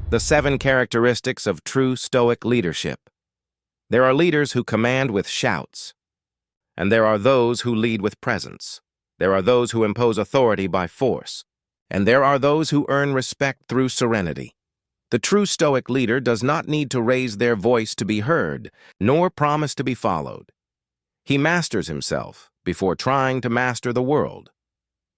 The 7 characteristics of true Stoic leadership. There are leaders who command with shouts, and there are those who lead with presence. There are those who impose authority by force, and there are those who earn respect through serenity. The true Stoic leader does not need to raise their voice to be heard, nor promise to be followed. He masters himself before trying to master the world.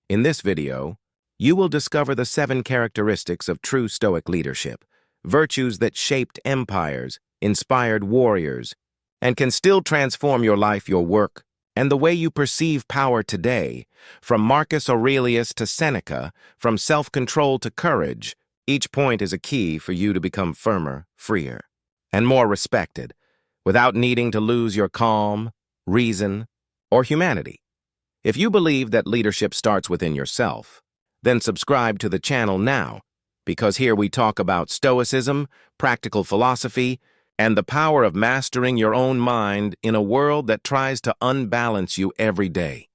In this video, you will discover the 7 characteristics of true Stoic leadership, virtues that shaped empires, inspired warriors, and can still transform your life, your work, and the way you perceive power today. From Marcus Aurelius to Seneca, from self-control to courage, each point is a key for you to become firmer, freer, and more respected, without needing to lose your calm, reason, or humanity. If you believe that leadership starts within yourself, then subscribe to the channel now, because here we talk about Stoicism, practical philosophy, and the power of mastering your own mind in a world that tries to unbalance you every day.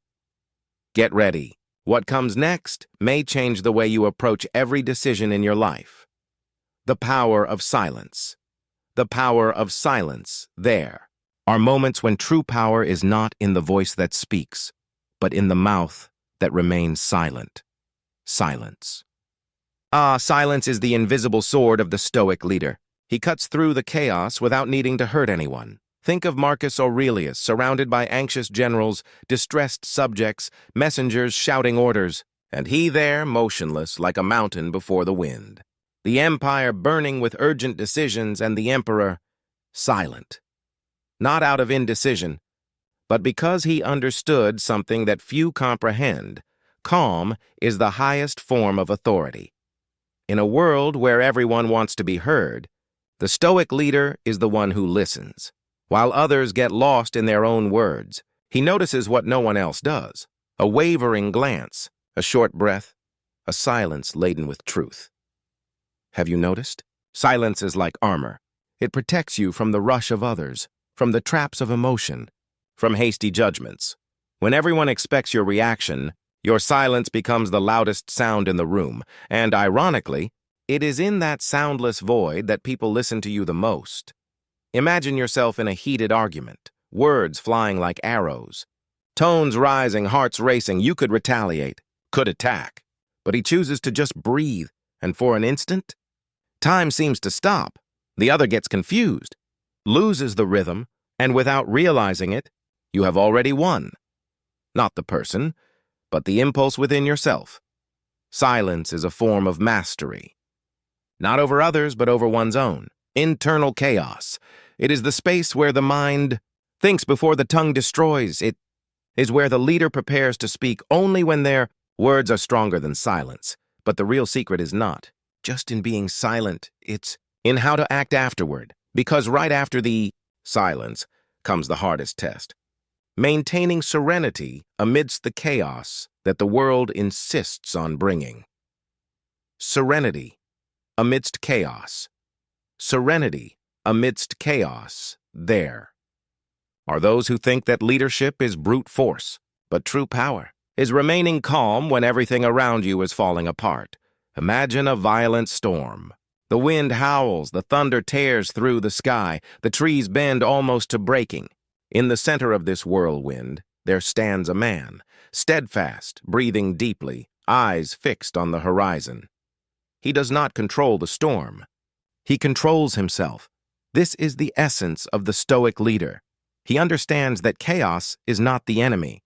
Get ready. What comes next may change the way you approach every decision in your life. The power of silence. The power of silence. There are moments when true power is not in the voice that speaks, but in the mouth that remains silent. Silence. Silence is the invisible sword of the Stoic leader. He cuts through the chaos without needing to hurt anyone. Think of Marcus Aurelius, surrounded by anxious generals, distressed subjects, messengers shouting orders, and he there, motionless like a mountain before the wind. The empire burning with urgent decisions, and the emperor silent. Not out of indecision, but because he understood something that few comprehend. Calm is the highest form of authority. In a world where everyone wants to be heard, the Stoic leader is the one who listens. While others get lost in their own words, he notices what no one else does. A wavering glance, a short breath, a silence laden with truth. Have you noticed? Silence is like armor. It protects you from the rush of others, from the traps of emotion, from hasty judgments. When everyone expects your reaction, your silence becomes the loudest sound in the room, and ironically, it is in that soundless void that people listen to you the most. Imagine yourself in a heated argument, words flying like arrows, tones rising, hearts racing. You could retaliate, could attack, but he chooses to just breathe, and for an instant, time seems to stop. The other gets confused, loses the rhythm, and without realizing it, you have already won. Not the person, but the impulse within yourself. Silence is a form of mastery. Not over others, but over one's own. Internal chaos. It is the space where the mind thinks before the tongue destroys. It is where the leader prepares to speak only when their words are stronger than silence. But the real secret is not just in being silent. It's in how to act afterward. Because right after the silence comes the hardest test. Maintaining serenity amidst the chaos that the world insists on bringing. Serenity amidst chaos. Serenity amidst chaos. There are those who think that leadership is brute force, but true power is remaining calm when everything around you is falling apart. Imagine a violent storm. The wind howls, the thunder tears through the sky, the trees bend almost to breaking. In the center of this whirlwind, there stands a man, steadfast, breathing deeply, eyes fixed on the horizon. He does not control the storm. He controls himself. This is the essence of the Stoic leader. He understands that chaos is not the enemy.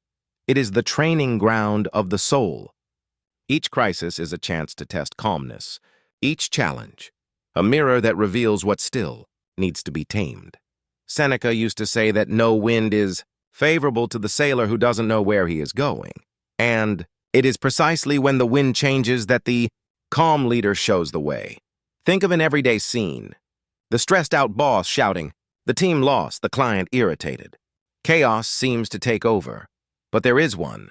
It is the training ground of the soul. Each crisis is a chance to test calmness. Each challenge, a mirror that reveals what still needs to be tamed. Seneca used to say that no wind is favorable to the sailor who doesn't know where he is going. And it is precisely when the wind changes that the calm leader shows the way. Think of an everyday scene. The stressed-out boss shouting, the team lost, the client irritated. Chaos seems to take over. But there is one,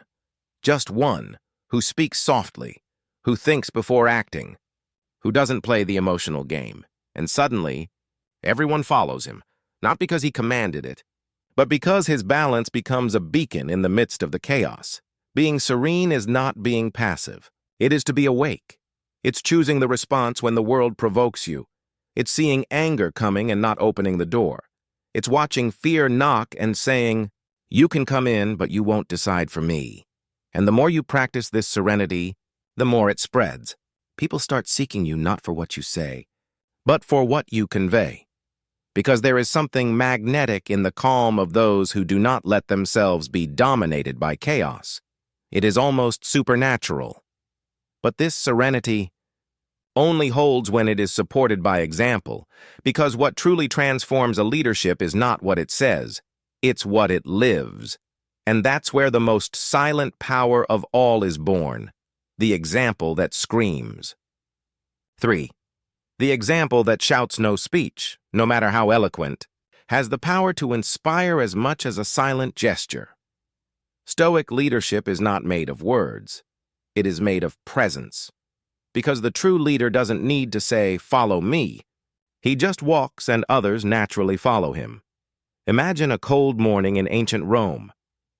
just one, who speaks softly, who thinks before acting, who doesn't play the emotional game. And suddenly, everyone follows him. Not because he commanded it, but because his balance becomes a beacon in the midst of the chaos. Being serene is not being passive. It is to be awake. It's choosing the response when the world provokes you. It's seeing anger coming and not opening the door. It's watching fear knock and saying, "You can come in, but you won't decide for me." And the more you practice this serenity, the more it spreads. People start seeking you not for what you say, but for what you convey. Because there is something magnetic in the calm of those who do not let themselves be dominated by chaos. It is almost supernatural. But this serenity only holds when it is supported by example, because what truly transforms a leadership is not what it says, it's what it lives. And that's where the most silent power of all is born, the example that screams. 3. The example that shouts no speech, no matter how eloquent, has the power to inspire as much as a silent gesture. Stoic leadership is not made of words. It is made of presence. Because the true leader doesn't need to say, "Follow me." He just walks and others naturally follow him. Imagine a cold morning in ancient Rome.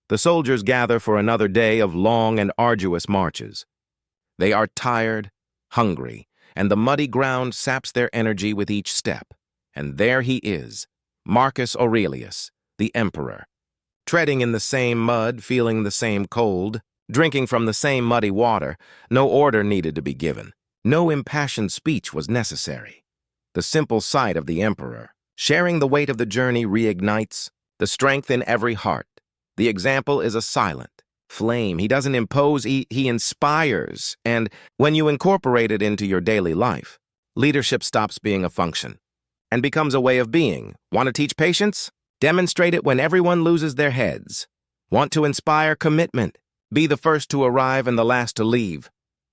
The soldiers gather for another day of long and arduous marches. They are tired, hungry, and the muddy ground saps their energy with each step. And there he is, Marcus Aurelius, the emperor, treading in the same mud, feeling the same cold, drinking from the same muddy water. No order needed to be given. No impassioned speech was necessary. The simple sight of the emperor, sharing the weight of the journey, reignites the strength in every heart. The example is a silent flame. He doesn't impose, he inspires. And when you incorporate it into your daily life, leadership stops being a function and becomes a way of being. Want to teach patience? Demonstrate it when everyone loses their heads. Want to inspire commitment? Be the first to arrive and the last to leave.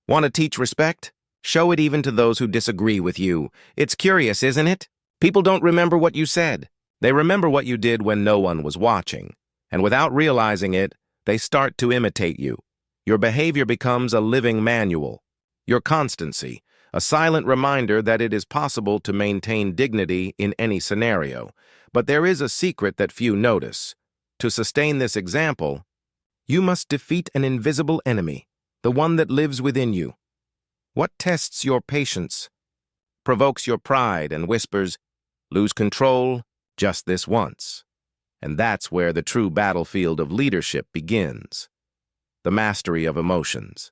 Want to teach respect? Show it even to those who disagree with you. It's curious, isn't it? People don't remember what you said. They remember what you did when no one was watching. And without realizing it, they start to imitate you. Your behavior becomes a living manual. Your constancy, a silent reminder that it is possible to maintain dignity in any scenario. But there is a secret that few notice. To sustain this example, you must defeat an invisible enemy, the one that lives within you. What tests your patience, provokes your pride, and whispers, "Lose control just this once." And that's where the true battlefield of leadership begins. The mastery of emotions.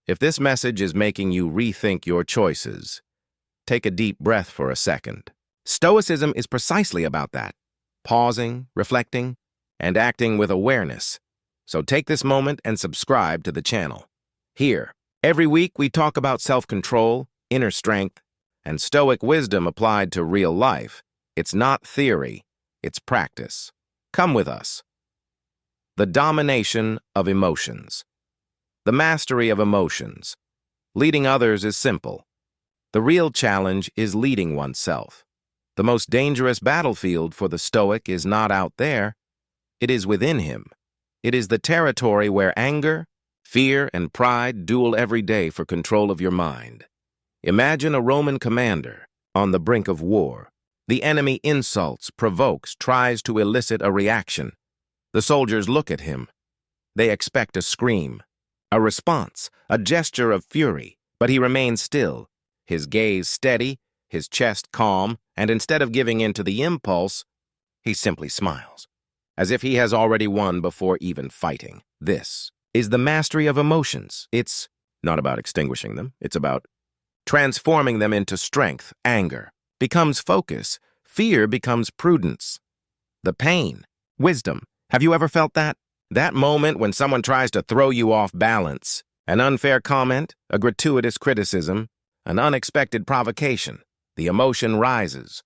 If this message is making you rethink your choices, take a deep breath for a second. Stoicism is precisely about that. Pausing, reflecting, and acting with awareness. So take this moment and subscribe to the channel. Here, every week we talk about self-control, inner strength, and Stoic wisdom applied to real life. It's not theory, it's practice. Come with us. The domination of emotions. The mastery of emotions. Leading others is simple. The real challenge is leading oneself. The most dangerous battlefield for the Stoic is not out there, it is within him. It is the territory where anger, fear, and pride duel every day for control of your mind. Imagine a Roman commander on the brink of war. The enemy insults, provokes, tries to elicit a reaction. The soldiers look at him. They expect a scream, a response, a gesture of fury, but he remains still, his gaze steady, his chest calm, and instead of giving in to the impulse, he simply smiles, as if he has already won before even fighting. This is the mastery of emotions. It's not about extinguishing them. It's about transforming them into strength. Anger becomes focus. Fear becomes prudence. The pain, wisdom. Have you ever felt that? That moment when someone tries to throw you off balance. An unfair comment, a gratuitous criticism, an unexpected provocation. The emotion rises.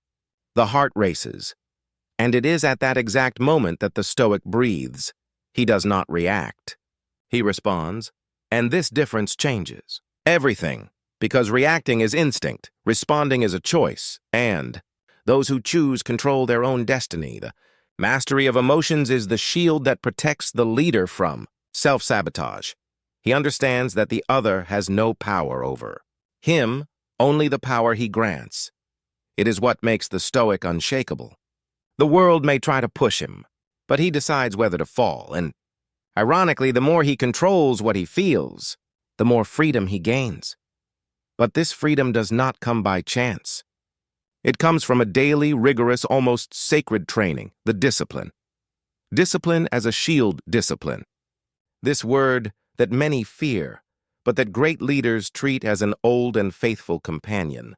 The heart races. And it is at that exact moment that the Stoic breathes. He does not react. He responds, and this difference changes everything, because reacting is instinct, responding is a choice, and those who choose control their own destiny. The mastery of emotions is the shield that protects the leader from self-sabotage. He understands that the other has no power over him, only the power he grants. It is what makes the Stoic unshakable. The world may try to push him, but he decides whether to fall, and ironically, the more he controls what he feels, the more freedom he gains. But this freedom does not come by chance. It comes from a daily, rigorous, almost sacred training, the discipline. Discipline as a shield discipline. This word that many fear, but that great leaders treat as an old and faithful companion.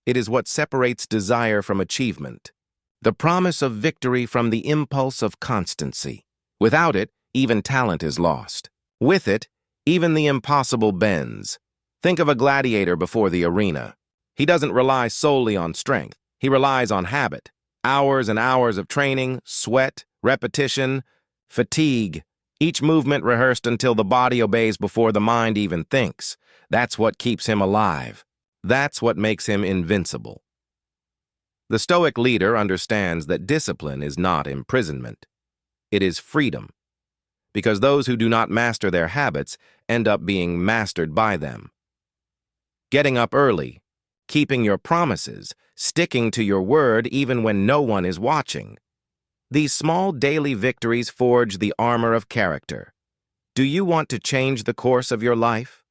It is what separates desire from achievement, the promise of victory from the impulse of constancy. Without it, even talent is lost. With it, even the impossible bends. Think of a gladiator before the arena. He doesn't rely solely on strength. He relies on habit. Hours and hours of training, sweat, repetition, fatigue. Each movement rehearsed until the body obeys before the mind even thinks. That's what keeps him alive. That's what makes him invincible. The Stoic leader understands that discipline is not imprisonment. It is freedom. Because those who do not master their habits end up being mastered by them. Getting up early, keeping your promises, sticking to your word even when no one is watching. These small daily victories forge the armor of character. Do you want to change the course of your life?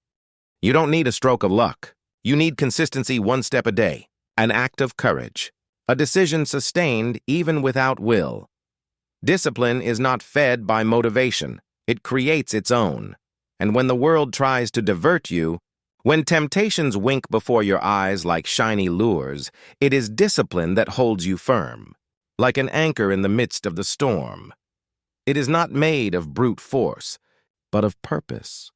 You don't need a stroke of luck. You need consistency one step a day, an act of courage, a decision sustained even without will. Discipline is not fed by motivation. It creates its own. And when the world tries to divert you, when temptations wink before your eyes like shiny lures, it is discipline that holds you firm, like an anchor in the midst of the storm. It is not made of brute force, but of purpose.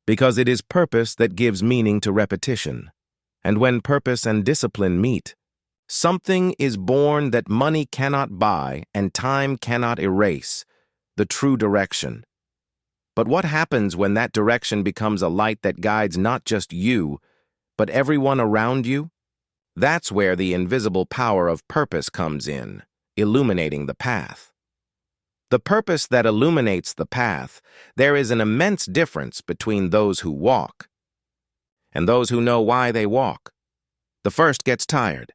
Because it is purpose that gives meaning to repetition. And when purpose and discipline meet, something is born that money cannot buy and time cannot erase, the true direction. But what happens when that direction becomes a light that guides not just you, but everyone around you? That's where the invisible power of purpose comes in, illuminating the path. The purpose that illuminates the path, there is an immense difference between those who walk and those who know why they walk. The first gets tired.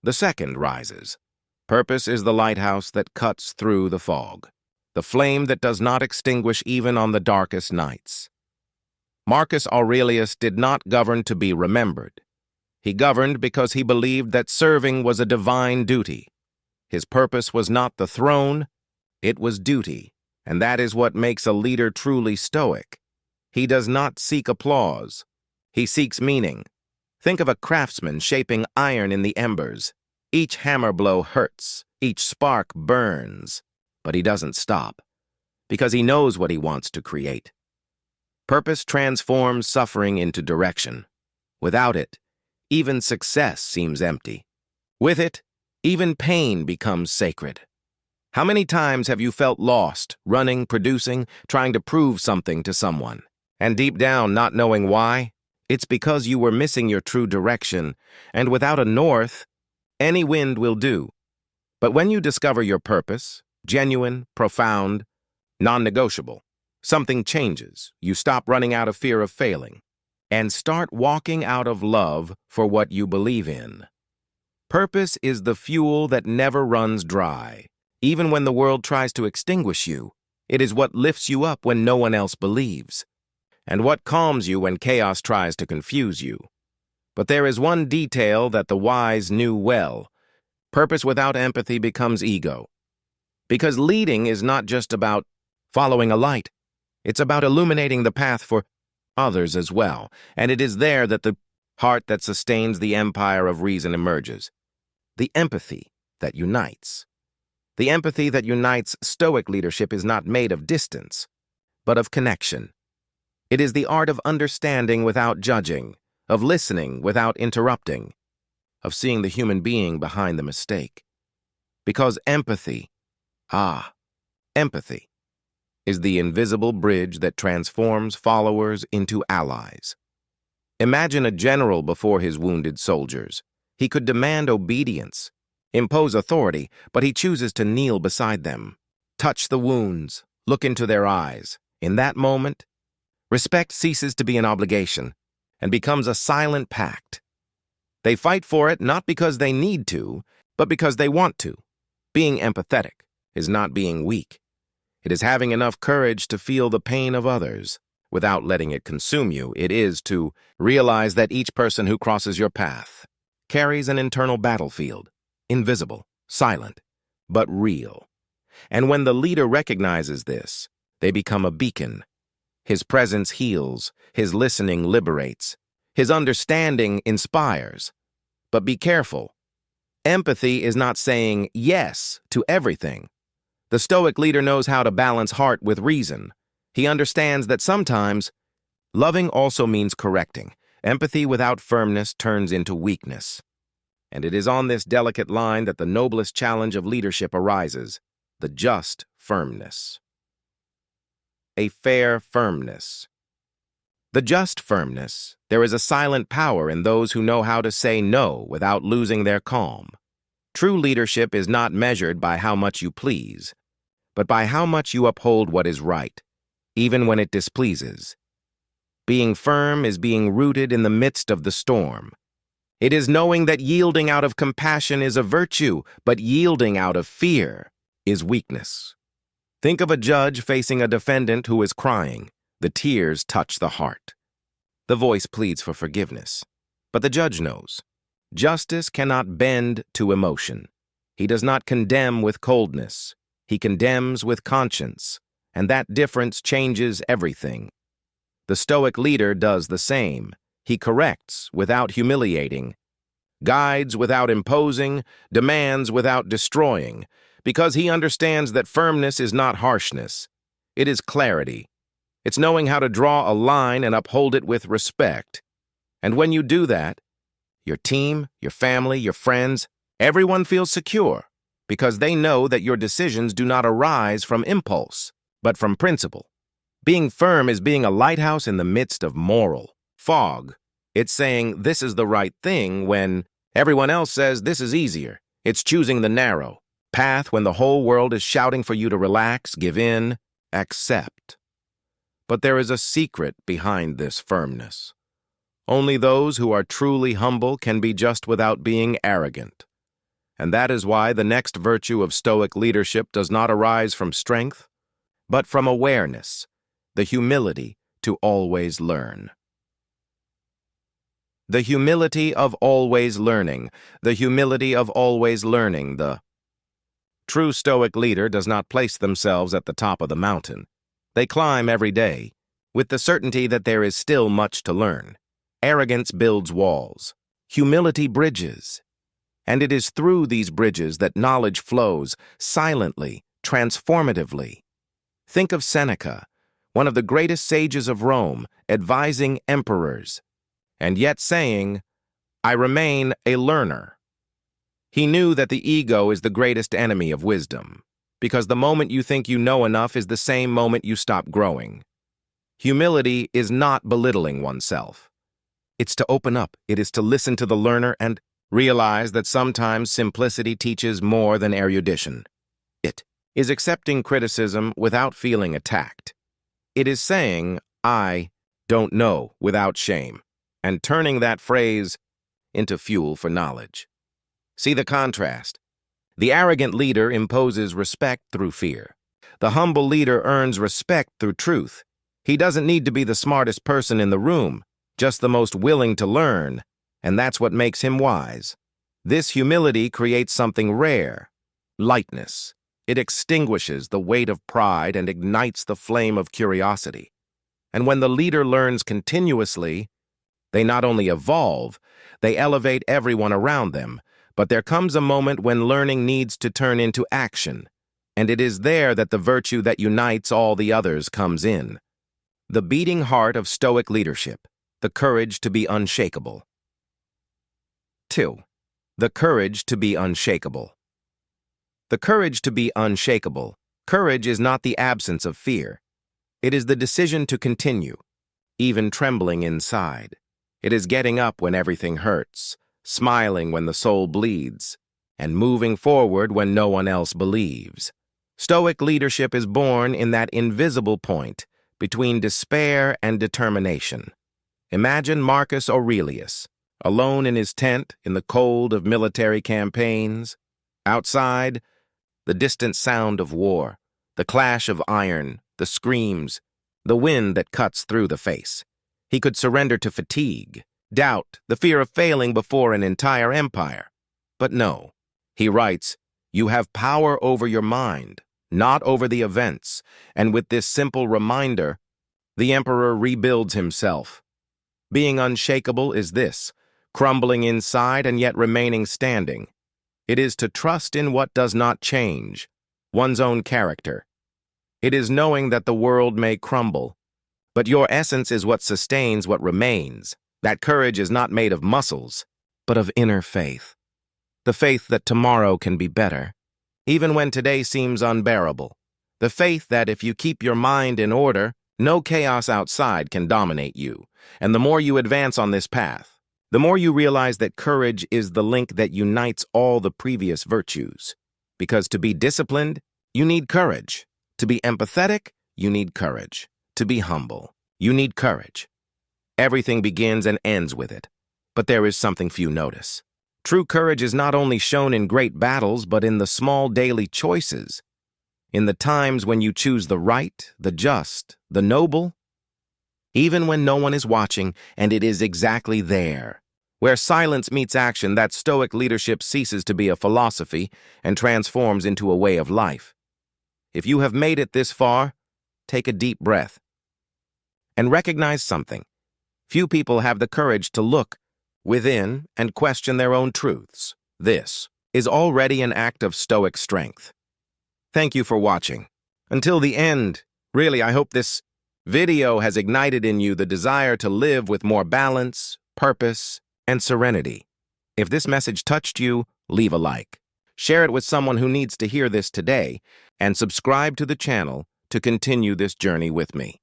The second rises. Purpose is the lighthouse that cuts through the fog, the flame that does not extinguish even on the darkest nights. Marcus Aurelius did not govern to be remembered. He governed because he believed that serving was a divine duty. His purpose was not the throne, it was duty, and that is what makes a leader truly stoic. He does not seek applause. He seeks meaning. Think of a craftsman shaping iron in the embers. Each hammer blow hurts, each spark burns, but he doesn't stop, because he knows what he wants to create. Purpose transforms suffering into direction. Without it, even success seems empty. With it, even pain becomes sacred. How many times have you felt lost, running, producing, trying to prove something to someone, and deep down not knowing why? It's because you were missing your true direction, and without a north, any wind will do. But when you discover your purpose, genuine, profound, non-negotiable, something changes. You stop running out of fear of failing, and start walking out of love for what you believe in. Purpose is the fuel that never runs dry. Even when the world tries to extinguish you, it is what lifts you up when no one else believes, and what calms you when chaos tries to confuse you. But there is one detail that the wise knew well. Purpose without empathy becomes ego. Because leading is not just about following a light. It's about illuminating the path for others as well, and it is there that the heart that sustains the empire of reason emerges. The empathy that unites. The empathy that unites Stoic leadership is not made of distance, but of connection. It is the art of understanding without judging, of listening without interrupting, of seeing the human being behind the mistake. Because empathy, empathy, is the invisible bridge that transforms followers into allies. Imagine a general before his wounded soldiers. He could demand obedience, impose authority, but he chooses to kneel beside them, touch the wounds, look into their eyes. In that moment, respect ceases to be an obligation and becomes a silent pact. They fight for it not because they need to, but because they want to. Being empathetic is not being weak. It is having enough courage to feel the pain of others. without letting it consume you. It is to realize that each person who crosses your path carries an internal battlefield, invisible, silent, but real. And when the leader recognizes this, they become a beacon. His presence heals, his listening liberates, his understanding inspires. But be careful. Empathy is not saying yes to everything. The Stoic leader knows how to balance heart with reason. He understands that sometimes loving also means correcting. Empathy without firmness turns into weakness. And it is on this delicate line that the noblest challenge of leadership arises, the just firmness. A fair firmness. The just firmness. There is a silent power in those who know how to say no without losing their calm. True leadership is not measured by how much you please, but by how much you uphold what is right, even when it displeases. Being firm is being rooted in the midst of the storm. It is knowing that yielding out of compassion is a virtue, but yielding out of fear is weakness. Think of a judge facing a defendant who is crying. The tears touch the heart. The voice pleads for forgiveness. But the judge knows. Justice cannot bend to emotion. He does not condemn with coldness. He condemns with conscience. And that difference changes everything. The Stoic leader does the same. He corrects without humiliating, guides without imposing, demands without destroying, because he understands that firmness is not harshness. It is clarity. It's knowing how to draw a line and uphold it with respect. And when you do that, your team, your family, your friends, everyone feels secure because they know that your decisions do not arise from impulse, but from principle. Being firm is being a lighthouse in the midst of moral fog. It's saying this is the right thing when everyone else says this is easier. It's choosing the narrow path when the whole world is shouting for you to relax, give in, accept. But there is a secret behind this firmness. Only those who are truly humble can be just without being arrogant. And that is why the next virtue of Stoic leadership does not arise from strength, but from awareness, the humility to always learn. The humility of always learning, the humility of always learning. The true Stoic leader does not place themselves at the top of the mountain. They climb every day, with the certainty that there is still much to learn. Arrogance builds walls. Humility bridges. And it is through these bridges that knowledge flows, silently, transformatively. Think of Seneca, one of the greatest sages of Rome, advising emperors, and yet saying, "I remain a learner." He knew that the ego is the greatest enemy of wisdom, because the moment you think you know enough is the same moment you stop growing. Humility is not belittling oneself. It's to open up, it is to listen to the learner and realize that sometimes simplicity teaches more than erudition. It is accepting criticism without feeling attacked. It is saying, "I don't know," without shame, and turning that phrase into fuel for knowledge. See the contrast. The arrogant leader imposes respect through fear. The humble leader earns respect through truth. He doesn't need to be the smartest person in the room, just the most willing to learn, and that's what makes him wise. This humility creates something rare, lightness. It extinguishes the weight of pride and ignites the flame of curiosity. And when the leader learns continuously, they not only evolve, they elevate everyone around them. But there comes a moment when learning needs to turn into action, and it is there that the virtue that unites all the others comes in. The beating heart of Stoic leadership, the courage to be unshakable. 2. The courage to be unshakable. The courage to be unshakable. Courage is not the absence of fear. It is the decision to continue, even trembling inside. It is getting up when everything hurts, smiling when the soul bleeds, and moving forward when no one else believes. Stoic leadership is born in that invisible point between despair and determination. Imagine Marcus Aurelius, alone in his tent in the cold of military campaigns. Outside, the distant sound of war, the clash of iron, the screams, the wind that cuts through the face. He could surrender to fatigue, doubt, the fear of failing before an entire empire. But no, he writes, "You have power over your mind, not over the events," and with this simple reminder, the emperor rebuilds himself. Being unshakable is this, crumbling inside and yet remaining standing. It is to trust in what does not change, one's own character. It is knowing that the world may crumble, but your essence is what sustains what remains. That courage is not made of muscles, but of inner faith. The faith that tomorrow can be better, even when today seems unbearable. The faith that if you keep your mind in order, no chaos outside can dominate you. And the more you advance on this path, the more you realize that courage is the link that unites all the previous virtues. Because to be disciplined, you need courage. To be empathetic, you need courage. To be humble, you need courage. Everything begins and ends with it. But there is something few notice. True courage is not only shown in great battles, but in the small daily choices. In the times when you choose the right, the just, the noble, even when no one is watching, and it is exactly there. Where silence meets action, that Stoic leadership ceases to be a philosophy and transforms into a way of life. If you have made it this far, take a deep breath and recognize something. Few people have the courage to look within and question their own truths. This is already an act of Stoic strength. Thank you for watching. Until the end, really, I hope this video has ignited in you the desire to live with more balance, purpose, and serenity. If this message touched you, leave a like. Share it with someone who needs to hear this today, and subscribe to the channel to continue this journey with me.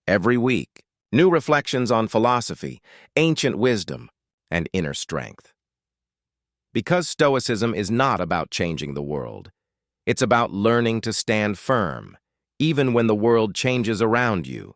Every week, new reflections on philosophy, ancient wisdom, and inner strength. Because Stoicism is not about changing the world, it's about learning to stand firm, even when the world changes around you.